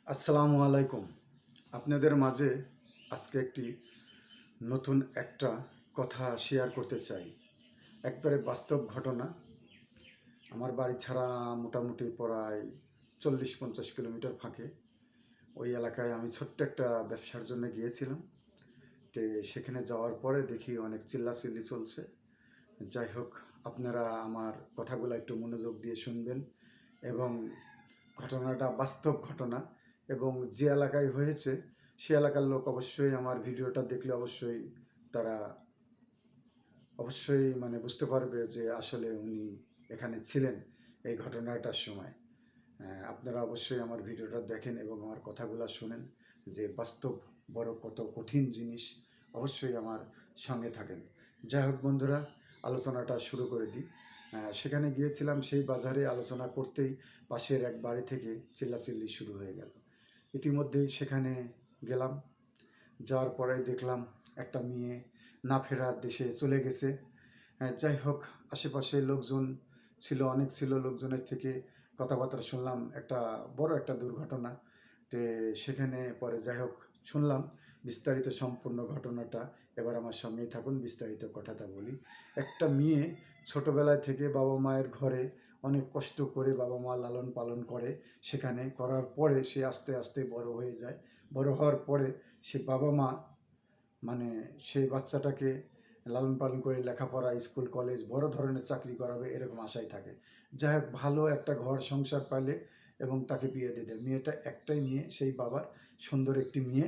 আসসালামু আলাইকুম। আপনাদের মাঝে আজকে একটি নতুন একটা কথা শেয়ার করতে চাই। একবারে বাস্তব ঘটনা। আমার বাড়ি ছাড়া মোটামুটি প্রায় 40-50 কিলোমিটার ফাঁকে ওই এলাকায় আমি ছোট্ট একটা ব্যবসার জন্য গিয়েছিলাম। তো সেখানে যাওয়ার পরে দেখি অনেক চিল্লাচিল্লি চলছে। যাই হোক, আপনারা আমার কথাগুলো একটু মনোযোগ দিয়ে শুনবেন এবং ঘটনাটা বাস্তব ঘটনা এবং যে এলাকায় হয়েছে সে এলাকার লোক অবশ্যই আমার ভিডিওটা দেখলে তারা অবশ্যই বুঝতে পারবে যে আসলে উনি এখানে ছিলেন এই ঘটনাটার সময়। আপনারা অবশ্যই আমার ভিডিওটা দেখেন এবং আমার কথাগুলো শোনেন যে বাস্তব বড় কত কঠিন জিনিস। অবশ্যই আমার সঙ্গে থাকেন। যাই হোক বন্ধুরা, আলোচনাটা শুরু করে দিই। সেখানে গিয়েছিলাম, সেই বাজারে আলোচনা করতেই পাশের এক বাড়ি থেকে চিল্লাচিল্লি শুরু হয়ে গেল। ইতিমধ্যেই সেখানে গেলাম, যাওয়ার পরে দেখলাম একটা মেয়ে না ফেরার দেশে চলে গেছে। যাই হোক, আশেপাশে লোকজন ছিল, অনেক ছিল, লোকজনের থেকে কথাবার্তা শুনলাম একটা বড় একটা দুর্ঘটনা। তে সেখানে পরে যাই হোক শুনলাম বিস্তারিত সম্পূর্ণ ঘটনাটা। এবার আমার সঙ্গেই থাকুন, বিস্তারিত কথাটা বলি। একটা মেয়ে ছোটোবেলায় থেকে বাবা মায়ের ঘরে অনেক কষ্ট করে বাবা মা লালন পালন করে, সেখানে করার পরে সে আস্তে আস্তে বড় হয়ে যায়। বড় হওয়ার পরে সে বাবা মা মানে সেই বাচ্চাটাকে লালন পালন করে লেখাপড়া, স্কুল কলেজ, বড় ধরনের চাকরি করাবে এরকম আশায় থাকে। যাই হোক, ভালো একটা ঘর সংসার পাইলে এবং তাকে বিয়ে দিয়ে দেয়। মেয়েটা একটাই মেয়ে, সেই বাবার, সুন্দর একটি মেয়ে।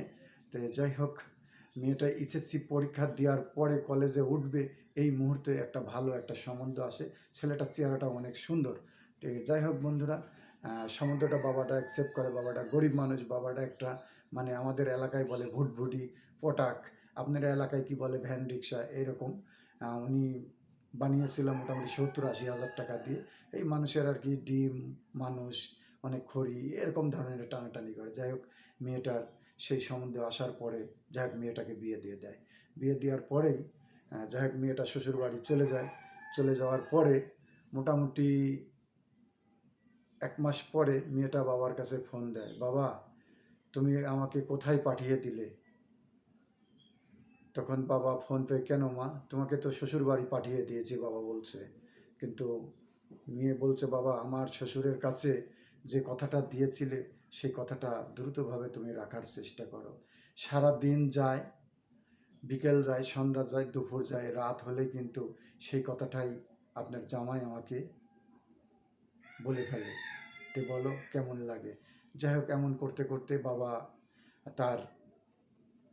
তো যাই হোক, মেয়েটা এইচএসসি পরীক্ষা দেওয়ার পরে কলেজে উঠবে, এই মুহূর্তে একটা ভালো একটা সম্বন্ধ আসে। ছেলেটার চেহারাটা অনেক সুন্দর। তো যাই হোক বন্ধুরা, সম্বন্ধটা বাবাটা অ্যাকসেপ্ট করে। বাবাটা গরিব মানুষ, বাবাটা একটা আমাদের এলাকায় বলে ভুটভুটি পটাক, আপনার এলাকায় কি বলে ভ্যান রিক্সা, এরকম। উনি বানিয়েছিল মোটামুটি 70-80 হাজার টাকা দিয়ে। এই মানুষের আর কি ডিম, মানুষ, অনেক খড়ি, এরকম ধরনের টানাটানি করে। যাই হোক, মেয়েটার সেই সম্বন্ধে আসার পরে যাই হোক মেয়েটাকে বিয়ে দিয়ে দেয়। বিয়ে দেওয়ার পরেই যাই হোক মেয়েটা শ্বশুর বাড়ি চলে যায়। চলে যাওয়ার পরে মোটামুটি 1 মাস পরে মেয়েটা বাবার কাছে ফোন দেয়, বাবা তুমি আমাকে কোথায় পাঠিয়ে দিলে? তখন বাবা ফোন পে, কেন মা, তোমাকে তো শ্বশুর বাড়ি পাঠিয়ে দিয়েছি বাবা বলছে। কিন্তু মেয়ে বলছে, বাবা আমার শ্বশুরের কাছে যে কথাটা দিয়েছিলে সেই কথাটা দ্রুতভাবে তুমি রাখার চেষ্টা করো। সারা দিন যায়, বিকেল যায়, সন্ধ্যা যায়, দুপুর যায়, রাত হলে কিন্তু সেই কথাটাই আপনার জামাই আমাকে বলে ফেলে। তো বলো কেমন লাগে? যাই হোক, এমন করতে করতে বাবা তার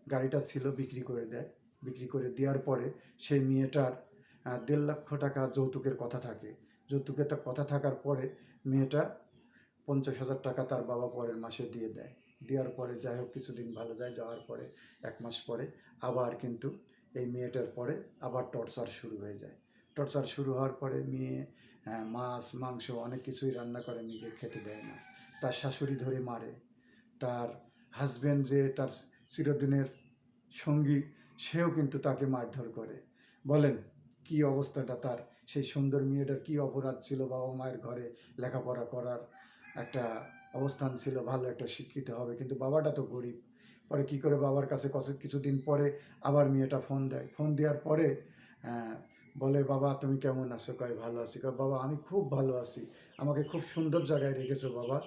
গাড়িটা ছিল বিক্রি করে দেয়। বিক্রি করে দেওয়ার পরে সেই মেয়েটার 1.5 লক্ষ টাকা যৌতুকের কথা থাকে। যৌতুকের কথা থাকার পরে মেয়েটা 50,000 টাকা তার বাবা পরের মাসে দিয়ে দেয়। দেওয়ার পরে যাই হোক কিছুদিন ভালো যায়, যাওয়ার পরে 1 মাস পরে আবার কিন্তু এই মেয়েটার পরে আবার টর্চার শুরু হয়ে যায়। টর্চার শুরু হওয়ার পরে মেয়ে মাছ মাংস অনেক কিছুই রান্না করে, মেয়েকে খেতে দেয় না। তার শাশুড়ি ধরে মারে। তার হাজব্যান্ড যে তার চিরদিনের সঙ্গী, সেও কিন্তু তাকে মারধর করে। বলেন কি অবস্থাটা তার? সেই সুন্দর মেয়েটার কি অপরাধ ছিল? বাবা মায়ের ঘরে লেখাপড়া করার একটা অবস্থান ছিল, ভালো একটা শিক্ষিত হবে, কিন্তু বাবাটা তো গরিব। পরে কি করে বাবার কাছে কিছুদিন পরে আবার মেয়েটা ফোন দেয়। ফোন দেওয়ার পরে বলে, বাবা তুমি কেমন আছো? কয় ভালো আছি। কয় বাবা আমি খুব ভালো আছি, আমাকে খুব সুন্দর জায়গায় রেখেছো বাবা।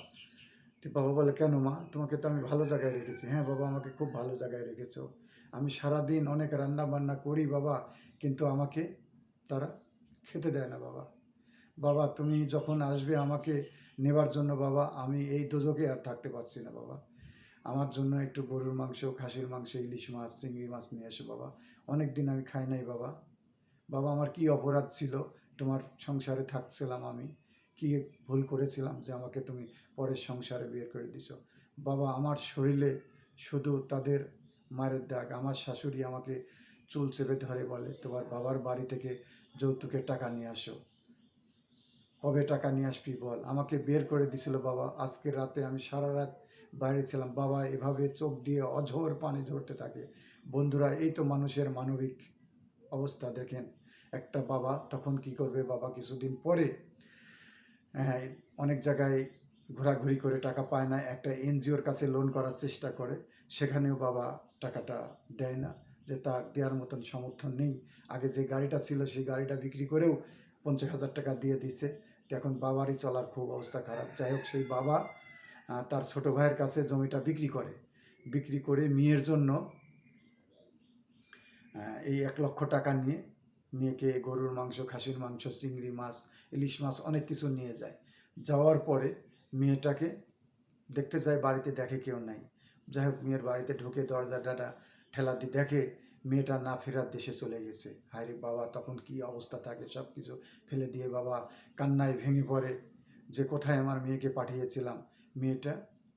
তো বাবা বলে, কেন মা, তোমাকে তো আমি ভালো জায়গায় রেখেছি। হ্যাঁ বাবা, আমাকে খুব ভালো জায়গায় রেখেছো, আমি সারাদিন অনেক রান্না বান্না করি বাবা, কিন্তু আমাকে তারা খেতে দেয় না বাবা। বাবা তুমি যখন আসবে আমাকে নেবার জন্য বাবা, আমি এই দোজকে আর থাকতে পারছি না বাবা, আমার জন্য একটু গরুর মাংস, খাসির মাংস, ইলিশ মাছ, চিংড়ি মাছ নিয়ে এসো বাবা, অনেক দিন আমি খাই নাই বাবা। বাবা আমার কি অপরাধ ছিল? তোমার সংসারে থাকছিলাম আমি, কি ভুল করেছিলাম যে আমাকে তুমি পরের সংসারে বিয়ে করে দিছো? বাবা আমার শরীরে শুধু তাদের মায়ের দাগ। আমার শাশুড়ি আমাকে চুল চেপে ধরে বলে, তোমার বাবার বাড়ি থেকে যৌতুকের টাকা নিয়ে আসো। কবে টাকা নিয়ে আসবি বল? আমাকে বের করে দিছিল বাবা। আজকে রাতে আমি সারা রাত বাইরে ছিলাম বাবা। এভাবে চোখ দিয়ে অঝোর পানি ঝরতে থাকে। বন্ধুরা, এই তো মানুষের মানবিক অবস্থা দেখেন। একটা বাবা তখন কি করবে? বাবা কিছুদিন পরে অনেক জায়গায় ঘোরাঘুরি করে টাকা পায় না, একটা এনজিওর কাছে লোন করার চেষ্টা করে, সেখানেও বাবা টাকাটা দেয় না, যে তার দেওয়ার মতন সমর্থন নেই। আগে যে গাড়িটা ছিল সেই গাড়িটা বিক্রি করেও 50,000 টাকা দিয়ে দিছে। তো এখন বাবারই চলার খুব অবস্থা খারাপ। যাই হোক, সেই বাবা তার ছোট ভাইয়ের কাছে জমিটা বিক্রি করে, বিক্রি করে মেয়ের জন্য এই 1,00,000 টাকা নিয়ে মেয়েকে গরুর মাংস, খাসির মাংস, চিংড়ি মাছ, ইলিশ মাছ অনেক কিছু নিয়ে যায়। যাওয়ার পরে মেয়েটাকে দেখতে যায়, বাড়িতে দেখে কেউ নাই। যাই হোক, মেয়ের বাড়িতে ঢুকে দরজাটা ঠেলা দিয়ে দেখে মেয়েটা না ফেরার দেশে চলে গেছে। হায়রে বাবা, তখন কি অবস্থা থাকে, সব কিছু ফেলে দিয়ে বাবা কান্নায় ভেঙে পড়ে যে কোথায় আমার মেয়েকে পাঠিয়েছিলাম। মেয়েটা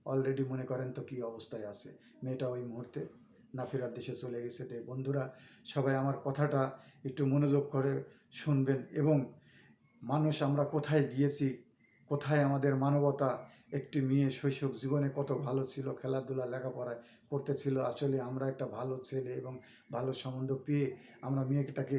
অলরেডি মনে করেন তো কী অবস্থায় আছে, মেয়েটা ওই মুহূর্তে না ফেরার দেশে চলে গেছে। তো বন্ধুরা, সবাই আমার কথাটা একটু মনোযোগ করে শুনবেন, এবং মানুষ আমরা কোথায় গিয়েছি, কোথায় আমাদের মানবতা। একটি মেয়ে শৈশব জীবনে কত ভালো ছিল, খেলাধুলা লেখাপড়ায় করতেছিল। আসলে আমরা একটা ভালো ছেলে এবং ভালো সম্বন্ধ পেয়ে আমরা মেয়েটাকে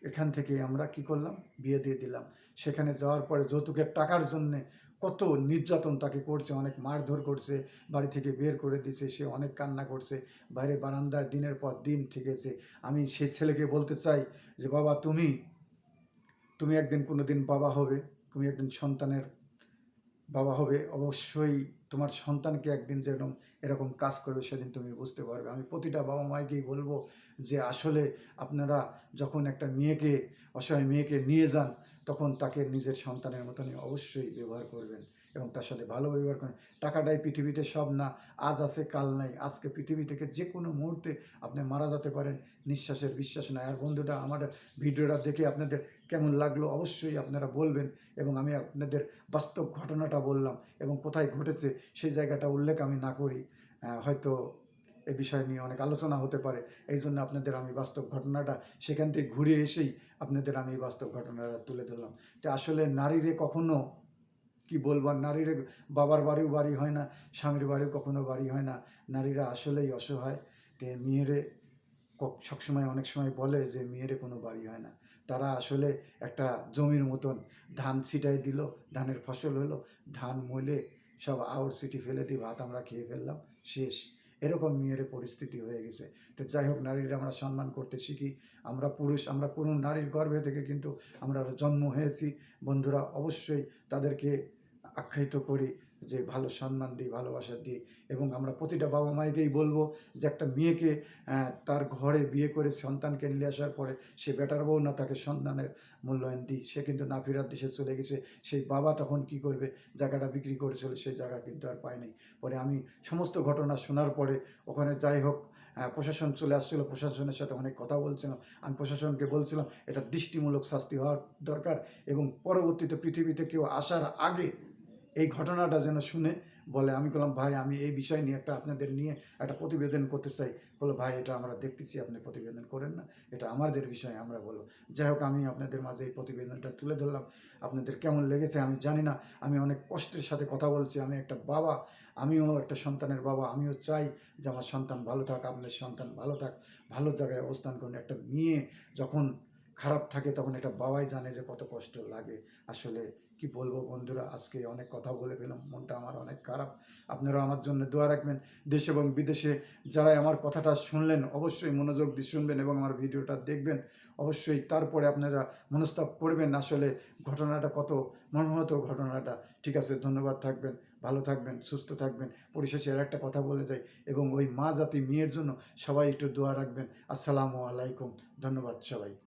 এখান থেকে আমরা কি করলাম, বিয়ে দিয়ে দিলাম। সেখানে যাওয়ার পরে যৌতুকের টাকার জন্যে কত নির্যাতন তাকে করছে, অনেক মারধর করছে, বাড়ি থেকে বের করে দিছে, সে অনেক কান্না করছে, বাইরে বারান্দায় দিনের পর দিন থেকেছে। আমি সেই ছেলেকে বলতে চাই যে বাবা, তুমি একদিন কোনো দিন বাবা হবে, তুমি একদিন সন্তানের বাবা হবে, অবশ্যই তোমার সন্তানকে একদিন যেরকম এরকম কাজ করবে সেদিন তুমি বুঝতে পারবে। আমি প্রতিটা বাবা মাকেই বলবো যে আসলে আপনারা যখন একটা মেয়েকে, অসহায় মেয়েকে নিয়ে যান, তখন তাকে নিজের সন্তানের মতনই অবশ্যই ব্যবহার করবেন এবং তার সাথে ভালো ব্যবহার করবেন। টাকাটাই পৃথিবীতে সব না, আজ আছে কাল নাই। আজকে পৃথিবী থেকে যে কোনো মুহূর্তে আপনি মারা যেতে পারেন, নিঃশ্বাসের বিশ্বাস নাই। আর বন্ধুটা, আমার ভিডিওটা দেখে আপনাদের কেমন লাগলো অবশ্যই আপনারা বলবেন, এবং আমি আপনাদের বাস্তব ঘটনাটা বললাম, এবং কোথায় ঘটেছে সেই জায়গাটা উল্লেখ আমি না করি, হয়তো এ বিষয় নিয়ে অনেক আলোচনা হতে পারে। এই জন্য আপনাদের আমি বাস্তব ঘটনাটা সেখান থেকে ঘুরে এসেই আপনাদের আমি এই বাস্তব ঘটনাটা তুলে ধরলাম। তো আসলে নারীরে কখনো কি বলবো, নারীরে বাবার বাড়িও বাড়ি হয় না, স্বামীর বাড়িও কখনো বাড়ি হয় না। নারীরা আসলেই অসহায়। তো মেয়েরে সবসময় অনেক সময় বলে যে মেয়েরে কোনো বাড়ি হয় না। তারা আসলে একটা জমির মতন, ধান ছিটাই দিল, ধানের ফসল হলো, ধান মলে সব আউট সিটি ফেলে দিয়ে ভাত আমরা খেয়ে ফেললাম, শেষ। এরকম মেয়ের পরিস্থিতি হয়ে গেছে। তো যাই হোক, নারীরা আমরা সম্মান করতে শিখি। আমরা পুরুষ, আমরা কোনো নারীর গর্ভে থেকে কিন্তু আমরা জন্ম হয়েছি। বন্ধুরা, অবশ্যই তাদেরকে আখ্যায়িত করি, যে ভালো সম্মান দিই, ভালোবাসা দিই, এবং আমরা প্রতিটা বাবা মায়েকেই বলবো যে একটা মেয়েকে তার ঘরে বিয়ে করে সন্তানকে নিয়ে আসার পরে সে বেটার বউ না, তাকে সন্তানের মূল্যায়ন দিই। সে কিন্তু না ফেরার দেশে চলে গেছে, সেই বাবা তখন কি করবে, জায়গাটা বিক্রি করেছিল, সেই জায়গা কিন্তু আর পায়নি। পরে আমি সমস্ত ঘটনা শোনার পরে ওখানে যাই হোক প্রশাসন চলে আসছিলো, প্রশাসনের সাথে অনেক কথা বলছিলাম। আমি প্রশাসনকে বলছিলাম এটা দৃষ্টিমূলক শাস্তি হওয়ার দরকার, এবং পরবর্তীতে পৃথিবীতে কেউ আসার আগে এই ঘটনাটা যেন শুনে বলে। আমি বললাম ভাই, আমি এই বিষয় নিয়ে আপনাদের নিয়ে একটা প্রতিবেদন করতে চাই। বলো ভাই, এটা আমরা দেখতেছি, আপনি প্রতিবেদন করেন না, এটা আমাদের বিষয়, আমরা বলো। যাই হোক, আমি আপনাদের মাঝে এই প্রতিবেদনটা তুলে ধরলাম। আপনাদের কেমন লেগেছে আমি জানি না। আমি অনেক কষ্টের সাথে কথা বলছি, আমি একটা বাবা, আমিও একটা সন্তানের বাবা। আমিও চাই যে আমার সন্তান ভালো থাক, আপনার সন্তান ভালো থাক, ভালো জায়গায় অবস্থান করুন। একটা মেয়ে যখন খারাপ থাকে তখন একটা বাবাই জানে যে কত কষ্ট লাগে। আসলে কি বলবো বন্ধুরা, আজকে অনেক কথা বলে ফেলাম, মনটা আমার অনেক খারাপ। আপনারা আমার জন্য দোয়া রাখবেন। দেশ এবং বিদেশে যারা আমার কথাটা শুনলেন, অবশ্যই মনোযোগ দিয়ে শুনবেন এবং আমার ভিডিওটা দেখবেন। অবশ্যই তারপরে আপনারা মনস্তাপ করবেন আসলে ঘটনাটা কত মর্মাহত ঘটনাটা। ঠিক আছে, ধন্যবাদ, থাকবেন ভালো, থাকবেন সুস্থ থাকবেন। পরিশেষে আর একটা কথা বলে যাই, এবং ওই মা জাতি মেয়ের জন্য সবাই একটু দোয়া রাখবেন। আসসালামু আলাইকুম, ধন্যবাদ সবাই।